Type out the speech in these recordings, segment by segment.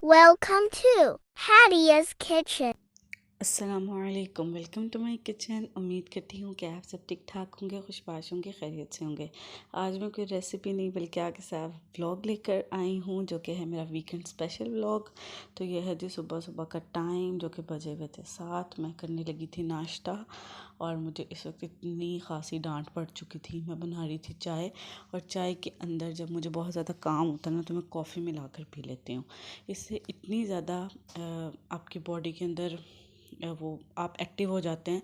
Welcome to Hadia's Kitchen. अस्सलामुअलैकुम, welcome to my kitchen. उम्मीद करती हूँ कि आप सब ठीक ठाक होंगे, खुशबाश होंगे, खैरियत से होंगे। आज मैं कोई रेसिपी नहीं बल्कि आपके साथ व्लॉग लेकर आई हूँ जो कि है मेरा वीकेंड स्पेशल व्लॉग। तो ये है जी सुबह सुबह का टाइम, जो कि बजे हुए थे 7। मैं करने लगी थी नाश्ता और मुझे इस वक्त इतनी खासी डांट पड़ चुकी थी। मैं बना रही थी चाय, और चाय के अंदर जब मुझे बहुत ज़्यादा काम होता है ना तो मैं कॉफ़ी मिला कर पी लेती हूँ। इससे इतनी ज़्यादा आपकी बॉडी के अंदर वो आप एक्टिव हो जाते हैं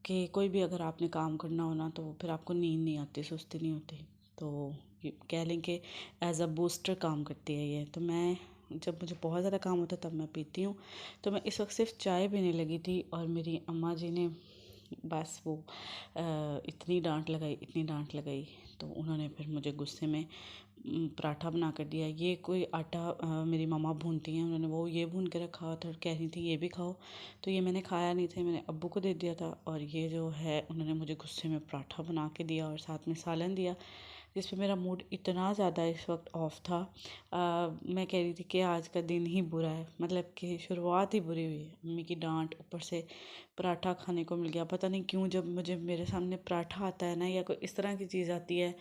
कि कोई भी अगर आपने काम करना हो ना तो फिर आपको नींद नहीं आती, सुस्ती नहीं होती। तो ये कह लें कि एज अ बूस्टर काम करती है ये। तो मैं जब मुझे बहुत ज़्यादा काम होता है तब मैं पीती हूँ। तो मैं इस वक्त सिर्फ चाय पीने लगी थी और मेरी अम्मा जी ने बस वो इतनी डांट लगाई। तो उन्होंने फिर मुझे गुस्से में पराठा बना कर दिया। ये कोई आटा मेरी मम्मा भूनती हैं, उन्होंने वो ये भून के रखा हुआ था और कह रही थी ये भी खाओ। तो ये मैंने खाया नहीं था, मैंने अब्बू को दे दिया था। और ये जो है उन्होंने मुझे गुस्से में पराठा बना के दिया और साथ में सालन दिया, जिस पे मेरा मूड इतना ज़्यादा इस वक्त ऑफ था। मैं कह रही थी कि आज का दिन ही बुरा है, मतलब कि शुरुआत ही बुरी हुई है। मम्मी की डांट, ऊपर से पराठा खाने को मिल गया। पता नहीं क्यों जब मुझे मेरे सामने पराठा आता है ना या कोई इस तरह की चीज़ आती है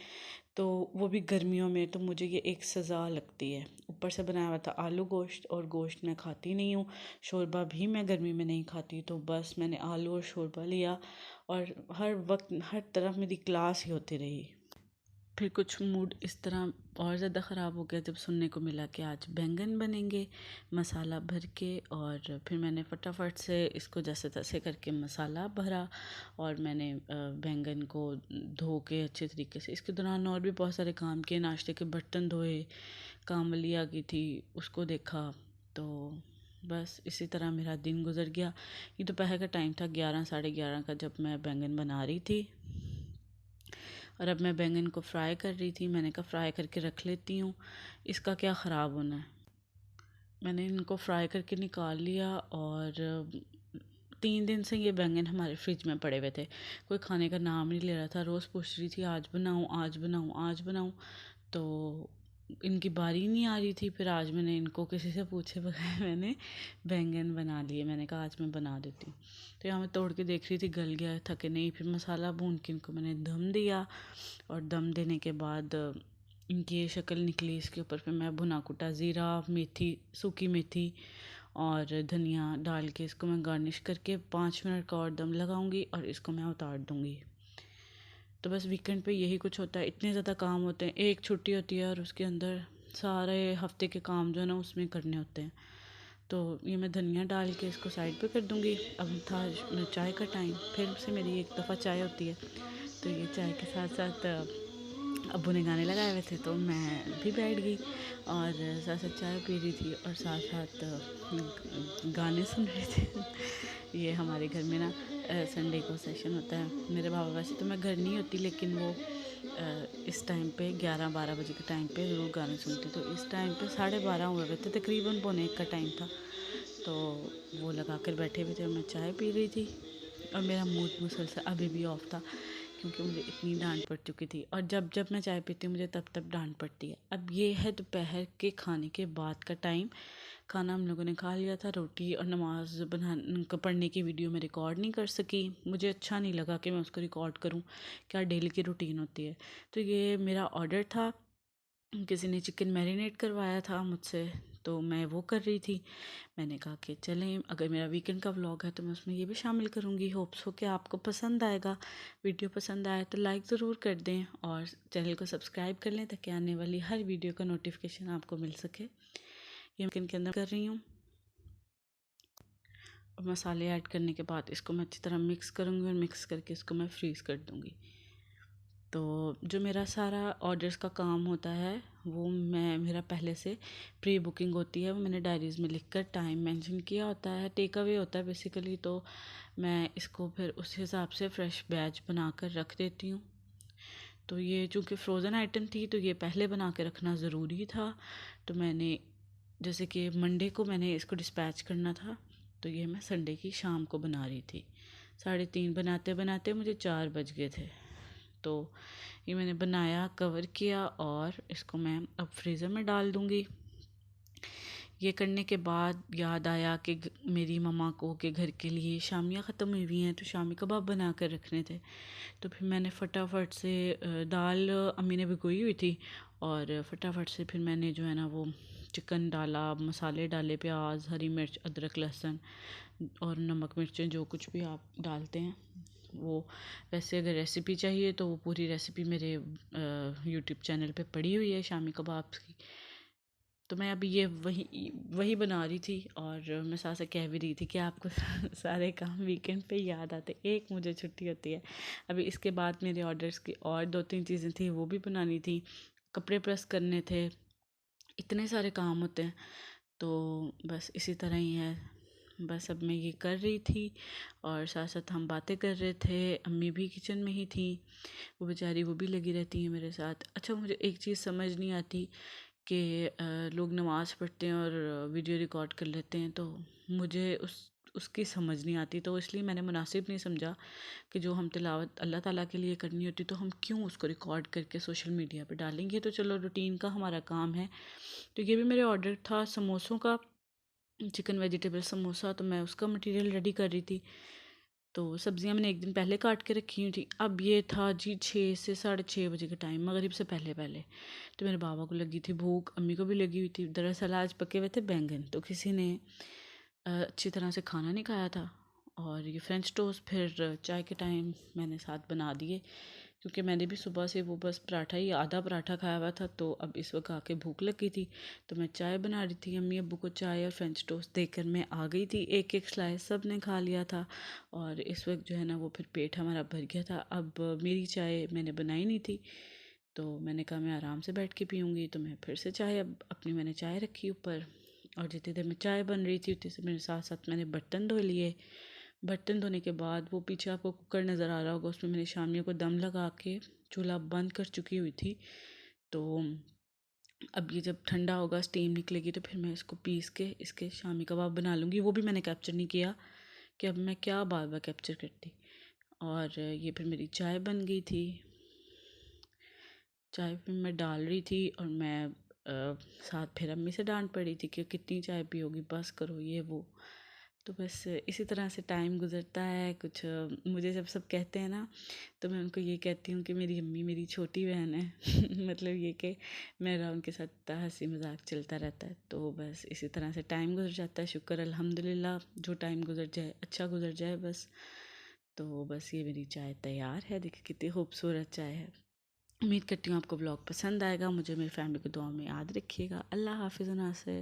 तो वो भी गर्मियों में, तो मुझे ये एक सज़ा लगती है। ऊपर से बनाया हुआ था आलू गोश्त, और गोश्त मैं खाती नहीं हूँ। शोरबा भी मैं गर्मी में नहीं खाती। तो बस मैंने आलू और शोरबा लिया और हर वक्त हर तरफ मेरी क्लास ही होती रही। फिर कुछ मूड इस तरह और ज़्यादा ख़राब हो गया जब सुनने को मिला कि आज बैंगन बनेंगे मसाला भर के। और फिर मैंने फटाफट से इसको जैसे तैसे करके मसाला भरा और मैंने बैंगन को धो के अच्छे तरीके से, इसके दौरान और भी बहुत सारे काम किए। नाश्ते के बर्तन धोए, कामवाली आ गई थी, उसको देखा। तो बस इसी तरह मेरा दिन गुजर गया। ये दोपहर का टाइम था, 11 साढ़े 11 का, जब मैं बैंगन बना रही थी। और अब मैं बैंगन को फ्राई कर रही थी। मैंने कहा फ्राई करके रख लेती हूँ, इसका क्या ख़राब होना है। मैंने इनको फ्राई करके निकाल लिया। और 3 दिन से ये बैंगन हमारे फ्रिज में पड़े हुए थे, कोई खाने का नाम नहीं ले रहा था। रोज़ पूछ रही थी आज बनाऊँ, आज बनाऊँ, आज बनाऊँ। तो इनकी बारी नहीं आ रही थी। फिर आज मैंने इनको किसी से पूछे बगैर मैंने बैंगन बना लिए। मैंने कहा आज मैं बना देती हूँ। तो यहाँ मैं तोड़ के देख रही थी गल गया था कि नहीं। फिर मसाला भून के इनको मैंने दम दिया, और दम देने के बाद इनकी ये शक्ल निकली। इसके ऊपर फिर मैं भुना कुटा ज़ीरा, मेथी, सूखी मेथी और धनिया डाल के इसको मैं गार्निश करके 5 मिनट का और दम लगाऊंगी और इसको मैं उतार दूंगी। तो बस वीकेंड पे यही कुछ होता है। इतने ज़्यादा काम होते हैं, एक छुट्टी होती है और उसके अंदर सारे हफ्ते के काम जो है ना उसमें करने होते हैं। तो ये मैं धनिया डाल के इसको साइड पे कर दूंगी। अब था चाय का टाइम, फिर से मेरी एक दफ़ा चाय होती है। तो ये चाय के साथ साथ अब्बू ने गाने लगाए हुए थे तो मैं भी बैठ गई और साथ साथ चाय पी रही थी और साथ साथ गाने सुन रहे थे। ये हमारे घर में ना संडे को सेशन होता है। मेरे बाबा, वैसे तो मैं घर नहीं होती लेकिन वो इस टाइम पे 11-12 बजे के टाइम पे ज़रूर गाने सुनती। तो इस टाइम पे 12:30 हुए हुए थे, तकरीबन पौने 1 का टाइम था। तो वो लगा कर बैठे हुए थे और मैं चाय पी रही थी। और मेरा मूड मुसलसल अभी भी ऑफ था क्योंकि मुझे इतनी डांट पड़ चुकी थी। और जब जब मैं चाय पीती हूँ मुझे तब तब डांट पड़ती है। अब ये है दोपहर के खाने के बाद का टाइम। खाना हम लोगों ने खा लिया था। रोटी और नमाज़ पढ़ने की वीडियो मैं रिकॉर्ड नहीं कर सकी, मुझे अच्छा नहीं लगा कि मैं उसको रिकॉर्ड करूँ, क्या डेली की रूटीन होती है। तो ये मेरा ऑर्डर था, किसी ने चिकन मैरिनेट करवाया था मुझसे, तो मैं वो कर रही थी। मैंने कहा कि चलें, अगर मेरा वीकेंड का व्लॉग है तो मैं उसमें ये भी शामिल करूँगी। होप्स हो कि आपको पसंद आएगा। वीडियो पसंद आए तो लाइक ज़रूर कर दें और चैनल को सब्सक्राइब कर लें ताकि आने वाली हर वीडियो का नोटिफिकेशन आपको मिल सके। ये वीकेंड के अंदर कर रही हूँ। और मसाले ऐड करने के बाद इसको मैं अच्छी तरह मिक्स करूँगी और मिक्स करके इसको मैं फ्रीज़ कर दूँगी। तो जो मेरा सारा ऑर्डर्स का काम होता है वो मेरा पहले से प्री बुकिंग होती है। वो मैंने डायरीज़ में लिख कर टाइम मेंशन किया होता है। टेक अवे होता है बेसिकली। तो मैं इसको फिर उस हिसाब से फ़्रेश बैच बना कर रख देती हूँ। तो ये चूँकि फ़्रोज़न आइटम थी तो ये पहले बना के रखना ज़रूरी था। तो मैंने जैसे कि मंडे को मैंने इसको डिस्पैच करना था, तो ये मैं संडे की शाम को बना रही थी। 3:30 बनाते बनाते मुझे 4 बज गए थे। तो ये मैंने बनाया, कवर किया और इसको मैं अब फ्रीज़र में डाल दूँगी। ये करने के बाद याद आया कि मेरी मम्मा को कि घर के लिए शामियाँ ख़त्म हुई हुई हैं, तो शामी कबाब बना कर रखने थे। तो फिर मैंने फटाफट से दाल अम्मी ने भिगोई हुई थी, और फटाफट से फिर मैंने जो है ना वो चिकन डाला, मसाले डाले, प्याज, हरी मिर्च, अदरक, लहसुन और नमक मिर्चें जो कुछ भी आप डालते हैं वो। वैसे अगर रेसिपी चाहिए तो वो पूरी रेसिपी मेरे यूट्यूब चैनल पे पड़ी हुई है शामी कबाब्स की। तो मैं अभी ये वही वही बना रही थी, और मैं साथ से कह भी रही थी कि आपको सारे काम वीकेंड पे याद आते, एक मुझे छुट्टी होती है। अभी इसके बाद मेरे ऑर्डर्स की और 2-3 चीज़ें थी, वो भी बनानी थी, कपड़े प्रेस करने थे, इतने सारे काम होते हैं। तो बस इसी तरह ही है। बस अब मैं ये कर रही थी और साथ साथ हम बातें कर रहे थे। अम्मी भी किचन में ही थी, वो बेचारी वो भी लगी रहती हैं मेरे साथ। अच्छा, मुझे एक चीज़ समझ नहीं आती कि लोग नमाज़ पढ़ते हैं और वीडियो रिकॉर्ड कर लेते हैं, तो मुझे उसकी समझ नहीं आती। तो इसलिए मैंने मुनासिब नहीं समझा कि जो हम तिलावत अल्लाह ताला के लिए करनी होती तो हम क्यों उसको रिकॉर्ड करके सोशल मीडिया पे डालेंगे। तो चलो, रूटीन का हमारा काम है। तो ये भी मेरे ऑर्डर था समोसों का, चिकन वेजिटेबल समोसा। तो मैं उसका मटेरियल रेडी कर रही थी। तो सब्ज़ियाँ मैंने एक दिन पहले काट के रखी हुई थी। अब ये था जी 6 से 6:30 बजे का टाइम, मगरिब से पहले पहले। तो मेरे बाबा को लगी थी भूख, अम्मी को भी लगी हुई थी। दरअसल आज पके हुए थे बैंगन, तो किसी ने अच्छी तरह से खाना नहीं खाया था। और ये फ्रेंच टोस्ट फिर चाय के टाइम मैंने साथ बना दिए, क्योंकि मैंने भी सुबह से वो बस पराठा ही, आधा पराठा खाया हुआ था। तो अब इस वक्त आके भूख लगी थी, तो मैं चाय बना रही थी। अम्मी अब्बू को चाय और फ्रेंच टोस्ट देकर मैं आ गई थी। एक एक स्लाइस सब ने खा लिया था, और इस वक्त जो है ना वो फिर पेट हमारा भर गया था। अब मेरी चाय मैंने बनाई नहीं थी, तो मैंने कहा मैं आराम से बैठ के पीऊँगी। तो मैं फिर से चाय, अब अपनी मैंने चाय रखी ऊपर, और जितनी देर में चाय बन रही थी उतनी से मेरे साथ साथ मैंने बर्तन धो लिए। बर्तन धोने के बाद वो पीछे आपको कुकर नज़र आ रहा होगा, उसमें मैंने शामियों को दम लगा के चूल्हा बंद कर चुकी हुई थी। तो अब ये जब ठंडा होगा, स्टीम निकलेगी, तो फिर मैं इसको पीस के इसके शामी कबाब बना लूँगी। वो भी मैंने कैप्चर नहीं किया कि अब मैं क्या बार बार कैप्चर करती। और ये फिर मेरी चाय बन गई थी। चाय फिर मैं डाल रही थी, और मैं साथ फिर अम्मी से डांट पड़ी थी कि कितनी चाय पियोगी, बस करो ये वो। तो बस इसी तरह से टाइम गुजरता है। कुछ मुझे जब सब कहते हैं ना, तो मैं उनको ये कहती हूँ कि मेरी अम्मी मेरी छोटी बहन है। मतलब ये कि मेरा उनके साथ हंसी मजाक चलता रहता है। तो बस इसी तरह से टाइम गुजर जाता है। शुक्र अल्हम्दुलिल्लाह, जो टाइम गुजर जाए अच्छा गुजर जाए बस। तो बस ये मेरी चाय तैयार है। देखिए कितनी खूबसूरत चाय है। उम्मीद करती हूँ आपको ब्लॉग पसंद आएगा। मुझे मेरी फैमिली को दुआ में याद रखिएगा। अल्लाह हाफिज़। नासिर।